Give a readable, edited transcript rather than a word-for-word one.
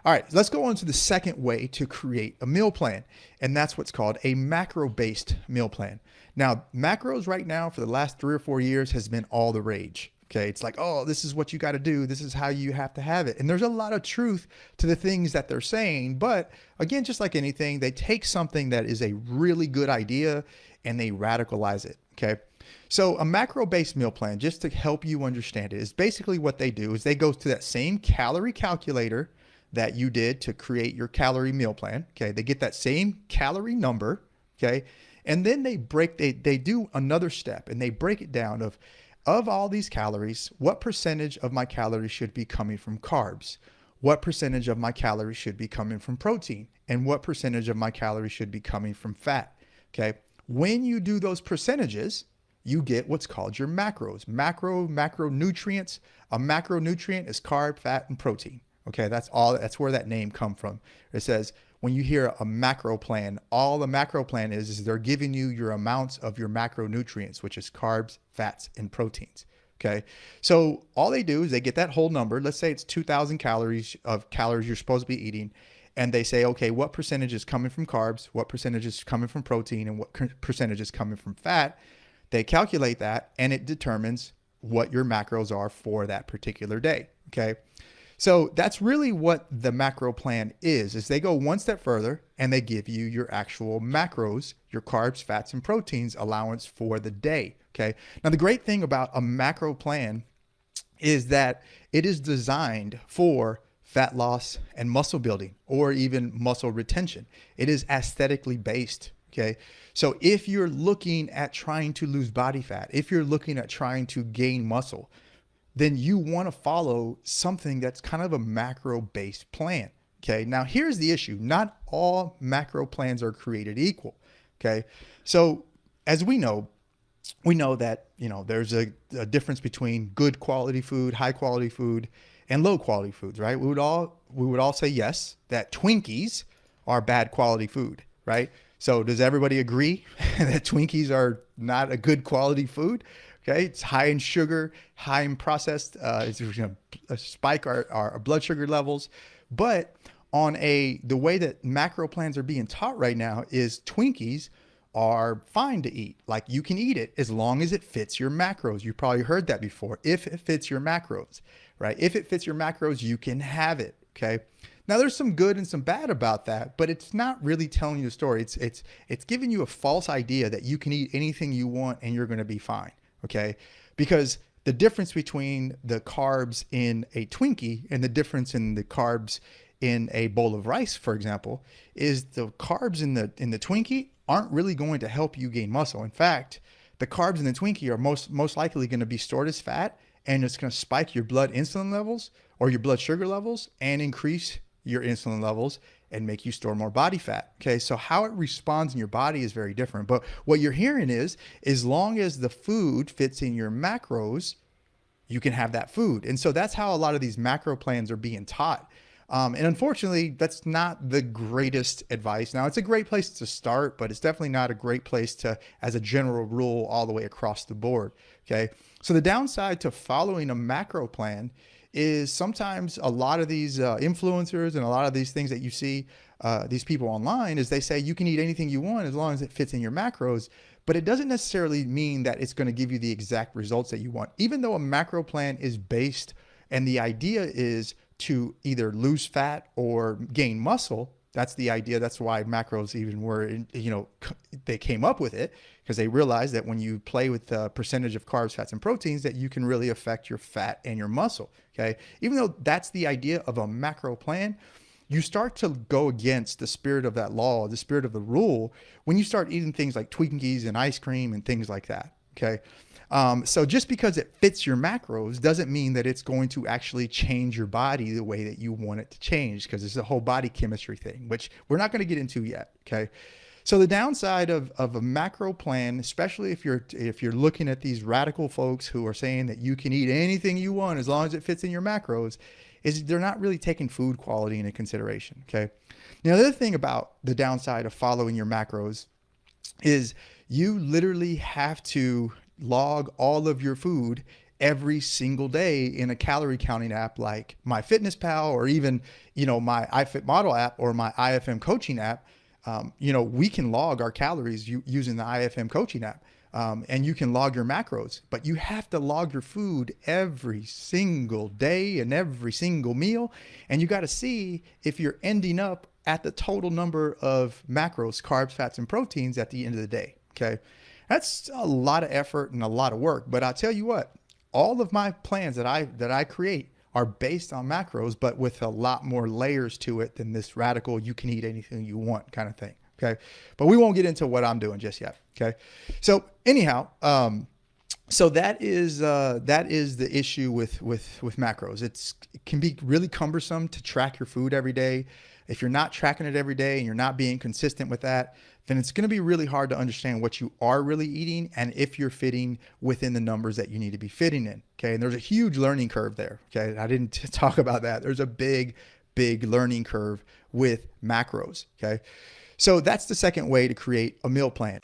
All right, let's go on to the second way to create a meal plan, and that's what's called a macro-based meal plan. Now, macros right now for the last 3 or 4 years has been all the rage. Okay, it's like, oh, this is what you got to do. This is how you have to have it. And there's a lot of truth to the things that they're saying. But again, just like anything, they take something that is a really good idea and they radicalize it. Okay. So a macro-based meal plan, just to help you understand it, is basically what they do is they go to that same calorie calculator that you did to create your calorie meal plan. Okay. They get that same calorie number. Okay. And then they do another step and they break it down of all these calories, what percentage of my calories should be coming from carbs? What percentage of my calories should be coming from protein? And what percentage of my calories should be coming from fat? Okay. When you do those percentages, you get what's called your macros. Macronutrients. A macronutrient is carb, fat, and protein. Okay. That's where that name come from. It says, when you hear a macro plan, all the macro plan is they're giving you your amounts of your macronutrients, which is carbs, fats, and proteins. Okay. So all they do is they get that whole number. Let's say it's 2,000 calories you're supposed to be eating. And they say, okay, what percentage is coming from carbs? What percentage is coming from protein? And what percentage is coming from fat? They calculate that and it determines what your macros are for that particular day. Okay. So that's really what the macro plan is they go one step further and they give you your actual macros, your carbs, fats, and proteins allowance for the day. Okay. Now, the great thing about a macro plan is that it is designed for fat loss and muscle building or even muscle retention. It is aesthetically based. Okay. So if you're looking at trying to lose body fat, if you're looking at trying to gain muscle, then you want to follow something that's kind of a macro-based plan. Okay. Now here's the issue. Not all macro plans are created equal. Okay. So as we know that, there's a difference between good quality food, high quality food, and low quality foods, right? We would all say yes, that Twinkies are bad quality food, right? So does everybody agree that Twinkies are not a good quality food? Okay, it's high in sugar, high in processed. It's going to spike our blood sugar levels. But the way that macro plans are being taught right now is Twinkies are fine to eat. Like you can eat it as long as it fits your macros. You probably heard that before. If it fits your macros, right? If it fits your macros, you can have it. Okay. Now there's some good and some bad about that, but it's not really telling you the story. It's giving you a false idea that you can eat anything you want and you're going to be fine. Okay. Because the difference between the carbs in a Twinkie and the difference in the carbs in a bowl of rice, for example, is the carbs in the Twinkie aren't really going to help you gain muscle. In fact, the carbs in the Twinkie are most likely going to be stored as fat, and it's going to spike your blood insulin levels or your blood sugar levels and increase your insulin levels and make you store more body fat. Okay. So how it responds in your body is very different. But what you're hearing is, as long as the food fits in your macros, you can have that food. And so that's how a lot of these macro plans are being taught. And unfortunately, that's not the greatest advice. Now, it's a great place to start, but it's definitely not a great place to, as a general rule, all the way across the board. Okay. So the downside to following a macro plan is sometimes a lot of these influencers and a lot of these things that you see, these people online, is they say you can eat anything you want as long as it fits in your macros. But it doesn't necessarily mean that it's going to give you the exact results that you want, even though a macro plan is based and the idea is to either lose fat or gain muscle. That's the idea. That's why macros even they came up with it, because they realized that when you play with the percentage of carbs, fats, and proteins, that you can really affect your fat and your muscle. Okay. Even though that's the idea of a macro plan, you start to go against the spirit of that law, the spirit of the rule, when you start eating things like Twinkies and ice cream and things like that. Okay. So just because it fits your macros doesn't mean that it's going to actually change your body the way that you want it to change, because it's a whole body chemistry thing, which we're not going to get into yet. Okay. So the downside of a macro plan, especially if you're looking at these radical folks who are saying that you can eat anything you want as long as it fits in your macros, is they're not really taking food quality into consideration. Okay. Now, the other thing about the downside of following your macros is you literally have to log all of your food every single day in a calorie counting app like MyFitnessPal, or even, my iFit Model app or my IFM Coaching app. We can log our calories using the IFM Coaching app. And you can log your macros, but you have to log your food every single day and every single meal. And you got to see if you're ending up at the total number of macros, carbs, fats, and proteins at the end of the day. Okay. That's a lot of effort and a lot of work, but I'll tell you what, all of my plans that I create are based on macros, but with a lot more layers to it than this radical, you can eat anything you want kind of thing. Okay. But we won't get into what I'm doing just yet. Okay. So anyhow, so that is the issue with macros. It can be really cumbersome to track your food every day. If you're not tracking it every day and you're not being consistent with that, then it's going to be really hard to understand what you are really eating and if you're fitting within the numbers that you need to be fitting in. Okay. And there's a huge learning curve there. Okay. I didn't talk about that. There's a big learning curve with macros. Okay. So that's the second way to create a meal plan.